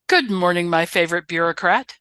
Good morning, my favorite bureaucrat.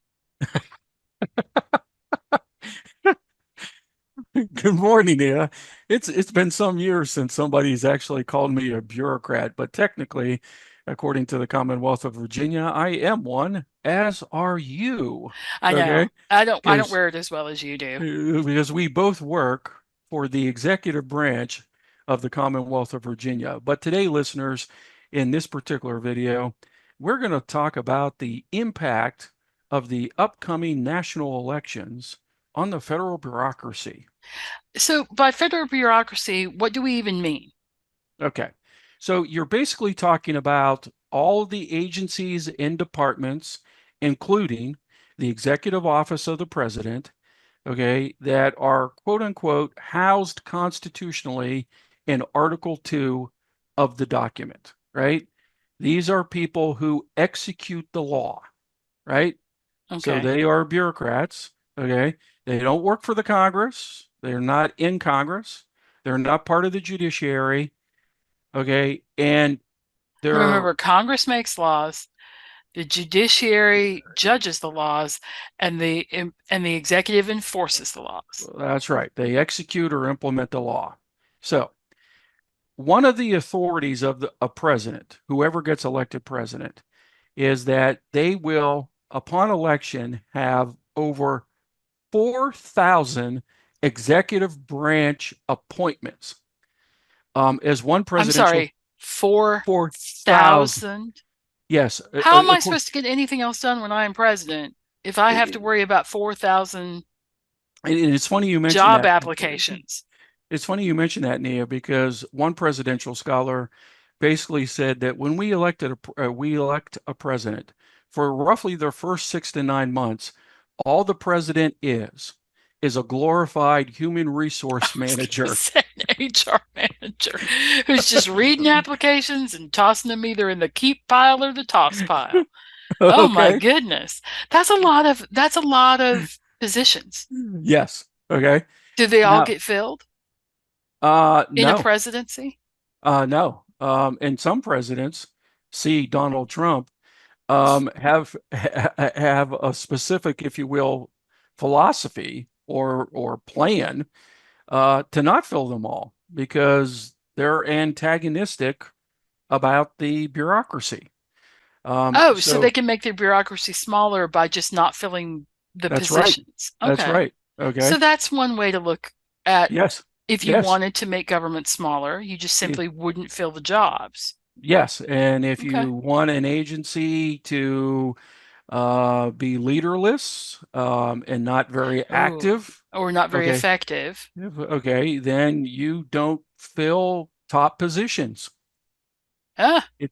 Good morning, Nia. It's been some years since somebody's actually called me a bureaucrat, but technically, according to the Commonwealth of Virginia, I am one, as are you. I know. Okay? I don't Because wear it as well as you do. because we both work for the executive branch of the Commonwealth of Virginia. But today, listeners, in this particular video, we're going to talk about the impact of the upcoming national elections on the federal bureaucracy. So, by federal bureaucracy, what do we even mean? Okay. So you're basically talking about all of the agencies and departments, including the executive office of the president, okay, that are quote unquote housed constitutionally in Article 2 of the document, right? These are people who execute the law, right? So Okay. they are bureaucrats, okay? They don't work for the Congress. They're not in Congress. They're not part of the judiciary. Okay. And they're, Remember, Congress makes laws, the judiciary judges the laws, and the executive enforces the laws. that's right. They execute or implement the law. So one of the authorities of a president, whoever gets elected president, is that they will, upon election, have over 4,000 executive branch appointments. As one I'm presidential, sorry, 4,000. 4,000? Yes. How am I supposed to get anything else done when I am president if I have to And worry about 4,000 it's funny you mentioned job that. applications? It's funny you mentioned that, Nia, because one presidential scholar basically said that when we elect a president for roughly the first 6 to 9 months, all the president is a glorified human I resource was going to manager. say an HR manager who's just reading applications and tossing them either in the keep pile or the toss pile. Oh my Okay. goodness. That's a lot of positions. Yes. Okay. Do they all Now, get filled in a no, presidency? no. And some presidents, see Donald Trump, have a specific, if you will, philosophy or plan to not fill them all because they're antagonistic about the bureaucracy. Oh, so they So can make their bureaucracy smaller by just not filling the that's right. positions. That's Okay. right. Okay. So that's one way to look at Yes. if you Yes. wanted to make government smaller, you just Eh, simply wouldn't fill the jobs. Yes. And if Okay. you want an agency to be leaderless and not very Oh, active, or not very okay, effective. okay, then you don't fill top positions. Ah, It,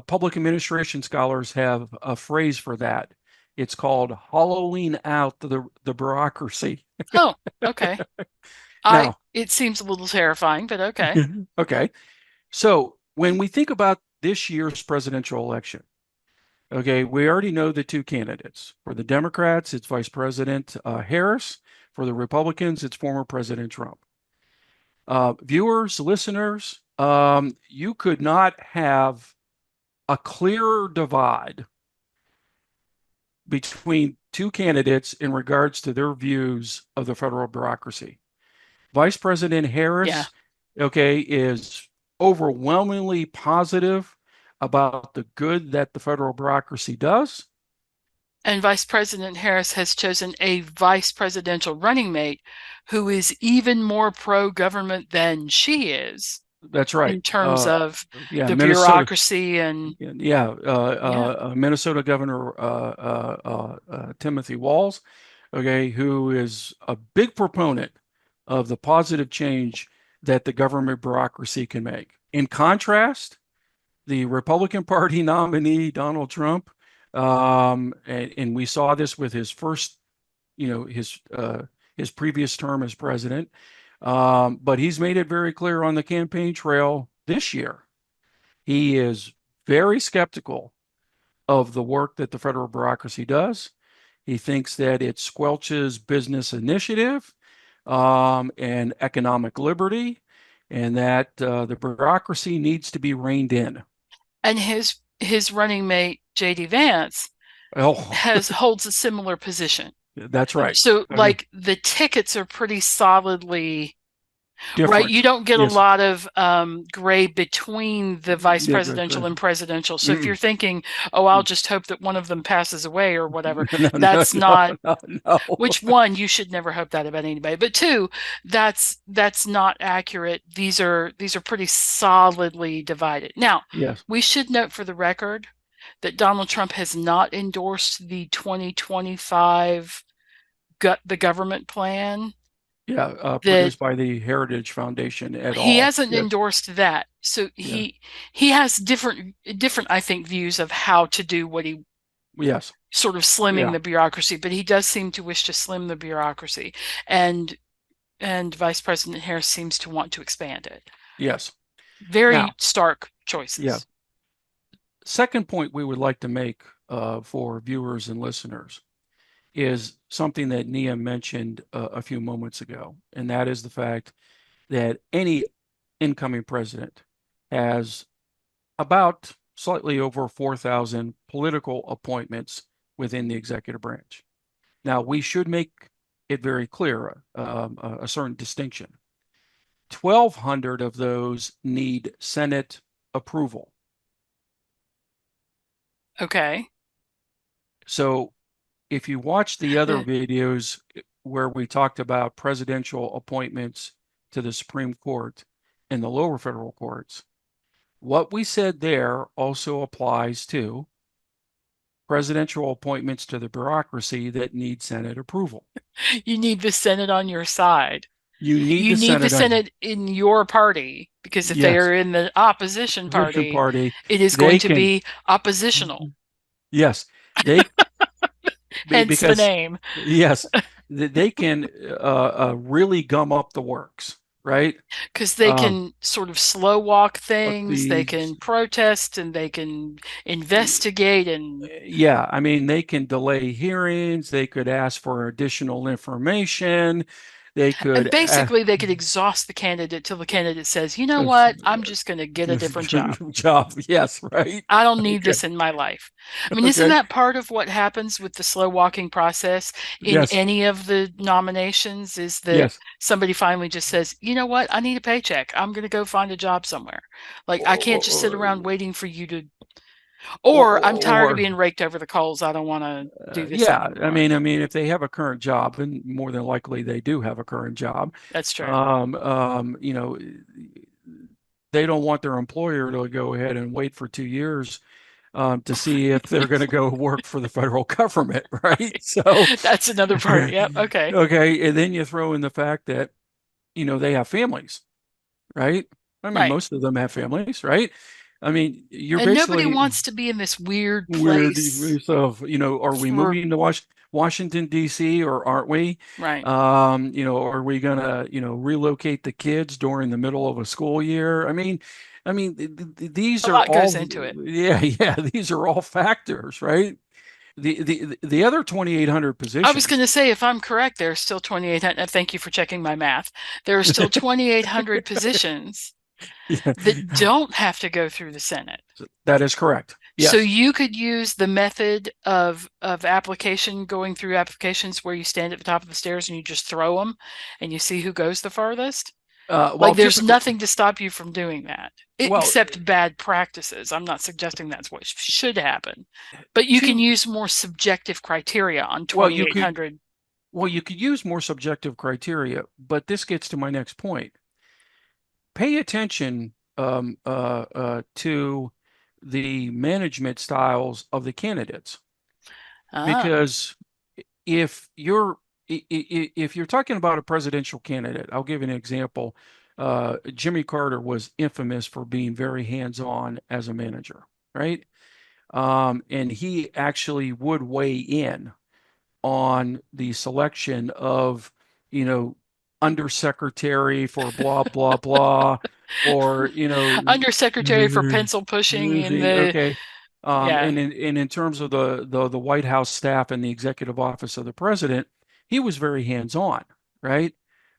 Public administration scholars have a phrase for that. It's called hollowing out the bureaucracy. oh, okay. I Now, it seems a little terrifying, but okay. okay, so when we think about this year's presidential election, okay, we already know the two candidates. For the Democrats, it's Vice President Harris. For the Republicans, it's former President Trump. Viewers, listeners, you could not have a clearer divide between two candidates in regards to their views of the federal bureaucracy. Vice President Yeah. Harris, okay, is overwhelmingly positive about the good that the federal bureaucracy does. And Vice President Harris has chosen a vice presidential running mate who is even more pro-government than she is That's right. in terms of Yeah, the Minnesota. bureaucracy and Yeah, yeah. Minnesota Governor Timothy Walz, okay, who is a big proponent of the positive change that the government bureaucracy can make. In contrast, the Republican Party nominee, Donald Trump, and we saw this with his first, you know, his previous term as president, but he's made it very clear on the campaign trail this year. He is very skeptical of the work that the federal bureaucracy does. He thinks that it squelches business initiative and economic liberty, and that the bureaucracy needs to be reined in. And his his running mate, J.D. Vance, Oh, holds a similar position. that's right. So, I mean, like, the tickets are pretty solidly right. You different. don't get a Yes. lot of gray between the vice presidential and presidential. So if you're Mm-mm. thinking, oh, I'll just hope that one of them passes away or whatever, No, no, that's no, not. no, no. Which one, you should never hope that about anybody. But two, that's not accurate. These are pretty solidly divided. Now, Yes. we should note for the record that Donald Trump has not endorsed the 2025 the government plan. Yeah. That Produced by the Heritage Foundation at he all. hasn't Yes. endorsed that. So Yeah. he has different I think views of how to do what he Yes. sort of slimming Yeah. the bureaucracy, but he does seem to wish to slim the bureaucracy. And Vice President Harris seems to want to expand it. Yes. Now, Very stark yeah. choices. Second point we would like to make for viewers and listeners is something that Nia mentioned a few moments ago, and that is the fact that any incoming president has about slightly over 4,000 political appointments within the executive branch. Now, we should make it very clear a certain distinction. 1,200 of those need Senate approval. Okay. So if you watch the other videos where we talked about presidential appointments to the Supreme Court and the lower federal courts, what we said there also applies to presidential appointments to the bureaucracy that need Senate approval. You need the Senate on your side. You need You the need the Senate on, Senate in your party, because if they yes, are in the opposition opposition party, party, it is going they to can, be oppositional. yes, they, Hence the because, name. yes, they can really gum up the works, right? Because they Um, can sort of slow walk but things, they can protest, and they can investigate and yeah, I mean, they can delay hearings, they could ask for additional information, they could, basically they could exhaust the candidate till the candidate says, you know what, I'm just going to get a different job. job. Yes, right. I don't need Okay. this in my life. I mean, isn't Okay. that part of what happens with the slow walking process in Yes. any of the nominations, is that Yes. somebody finally just says, you know what, I need a paycheck. I'm going to go find a job somewhere. Like, I can't just sit Or, around waiting for you to, or, or I'm tired of or being raked over the coals. I don't want to do this yeah, anymore. I mean, if they have a current job, and more than likely they do have a current job, That's true. you know, they don't want their employer to go ahead and wait for 2 years to see if they're going to go work for the federal government, right? So, That's another part. Yep. Okay. okay, and then you throw in the fact that they have families, right? I mean, Right. most of them have families, right? I mean, you're And nobody basically wants to be in this weird weird place of, are we for, moving to Washington, D.C., or aren't we? right. Are we gonna, relocate the kids during the middle of a school year? These A are lot goes all, into it. yeah, yeah, these are all factors, right? The other 2,800 I was positions. going to say, if I'm correct, there's still 2,800. Thank you for checking my math. There are still 2,800 positions Yeah, that don't have to go through the Senate. that is correct. So Yes. you could use the method of application, going through applications where you stand at the top of the stairs and you just throw them and you see who goes the farthest. Well, Like, there's typically, nothing to stop you from doing that, well, except bad practices. I'm not suggesting that's what should happen, but you can two, use more subjective criteria on well, you could, 2,800. use more subjective criteria, but this gets to my next point. Pay attention to the management styles of the candidates, Ah, because if you're if you're talking about a presidential candidate, I'll give an example. Jimmy Carter was infamous for being very hands-on as a manager, right? And he actually would weigh in on the selection of, you know, undersecretary for blah, blah, blah, or, undersecretary for pencil pushing in the, okay. yeah. And in terms of the White House staff and the executive office of the president, he was very hands-on, right?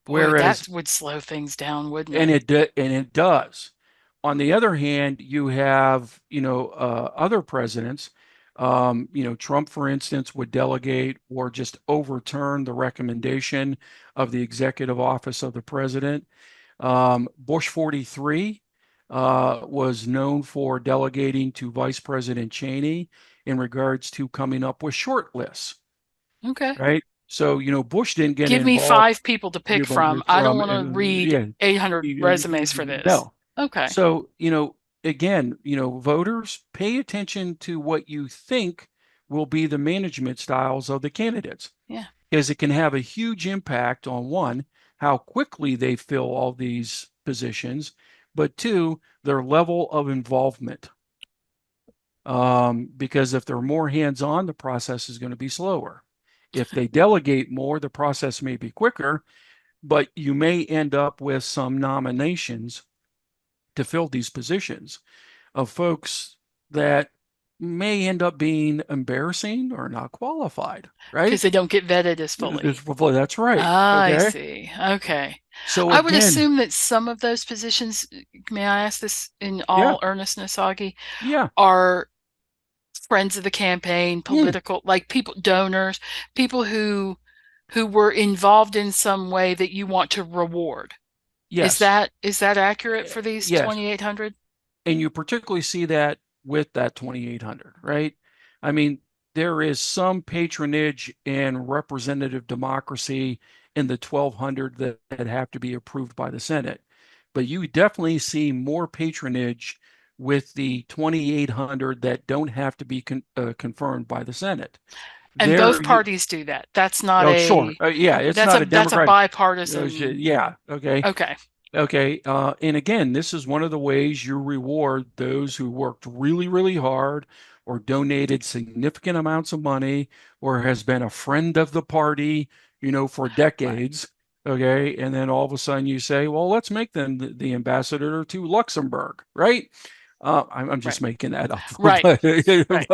Boy, Whereas, that would slow things down, wouldn't and it? it does. On the other hand, you have, other presidents. Trump, for instance, would delegate or just overturn the recommendation of the executive office of the president. Bush 43 was known for delegating to Vice President Cheney in regards to coming up with short lists, Okay. right? So, Bush didn't get Give me involved 5 people to pick from. I don't want to read yeah, 800 resumes for this. no. Okay. So, again, voters pay attention to what you think will be the management styles of the candidates, Yeah. because it can have a huge impact on one, how quickly they fill all these positions, but two, their level of involvement. Because if they're more hands-on, the process is going to be slower. If they delegate more, the process may be quicker, but you may end up with some nominations to fill these positions of folks that may end up being embarrassing or not qualified, Because right? they don't get vetted as fully. That's right. I Okay. see. Okay. So I would again, assume that some of those positions, may I ask this in yeah, all earnestness, Augie, yeah, are friends of the campaign, mm, political, like people, donors, people who were involved in some way that you want to reward. yes, Is that accurate for these yes. 2,800? And you particularly see that with that 2,800, right? I mean, there is some patronage and representative democracy in the 1,200 that have to be approved by the Senate. But you definitely see more patronage with the 2,800 that don't have to be confirmed by the Senate. And There, both parties do that. That's not oh, sure. a Yeah, it's not a that's a Democrat. bipartisan. Yeah, okay. Okay. Okay. And again, this is one of the ways you reward those who worked really, really hard or donated significant amounts of money or has been a friend of the party, for Right. decades. Okay. And then all of a sudden you say, well, let's make them the ambassador to Luxembourg, right? I'm Right. just making that up. Right. But, Right.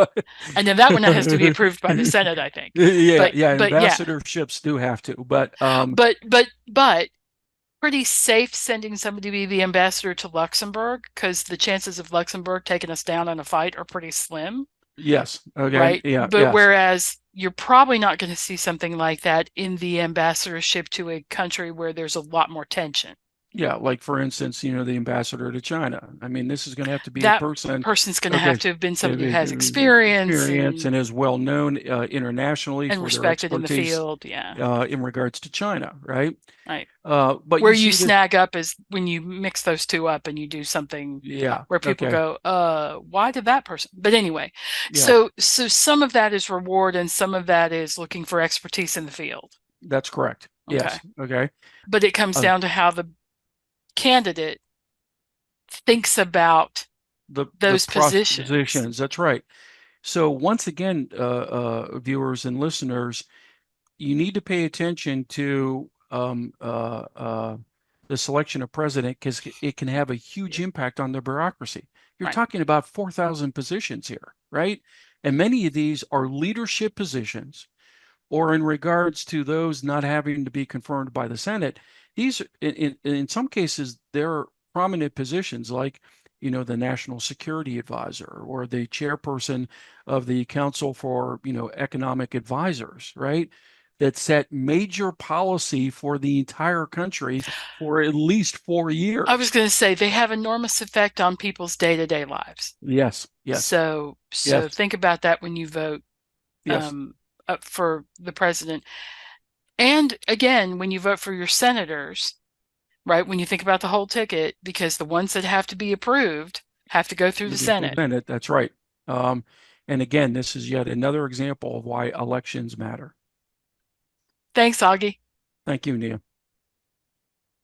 And then that one has to be approved by the Senate, I think. yeah, But yeah, yeah. ambassadorships do have to. But But pretty safe sending somebody to be the ambassador to Luxembourg because the chances of Luxembourg taking us down in a fight are pretty slim, yes, okay, right? yeah, But yes. whereas you're probably not going to see something like that in the ambassadorship to a country where there's a lot more tension. Yeah, like for instance, the ambassador to China. I mean, this is going to have to be a That person, person's going to have okay, to have been somebody who has experience experience and is well known internationally and for their respected in the expertise field. Yeah. in regards to China, right? Right. But Where you you see this, snag up is when you mix those two up and you do something yeah, where people okay, go, why did that person? But anyway, yeah, so some of that is reward and some of that is looking for expertise in the field. that's correct. Okay. Yes, okay. But it comes Uh, down to how the candidate thinks about the those positions. positions, that's right. So once again, viewers and listeners, you need to pay attention to the selection of president because it can have a huge impact on the bureaucracy. You're Right. talking about 4,000 positions here, right? And many of these are leadership positions, or in regards to those not having to be confirmed by the Senate, these in some cases they're prominent positions like the National Security Advisor or the chairperson of the Council for Economic Advisors, right? That set major policy for the entire country for at least 4 years. I was going to say they have enormous effect on people's day-to-day lives. Yes, yes, So yes, think about that when you vote yes. up for the president. And again, when you vote for your senators, right? When you think about the whole ticket, because the ones that have to be approved have to go through the Senate. That's right. Um, and again, this is yet another example of why elections matter. Thanks, Augie. Thank you, Nia.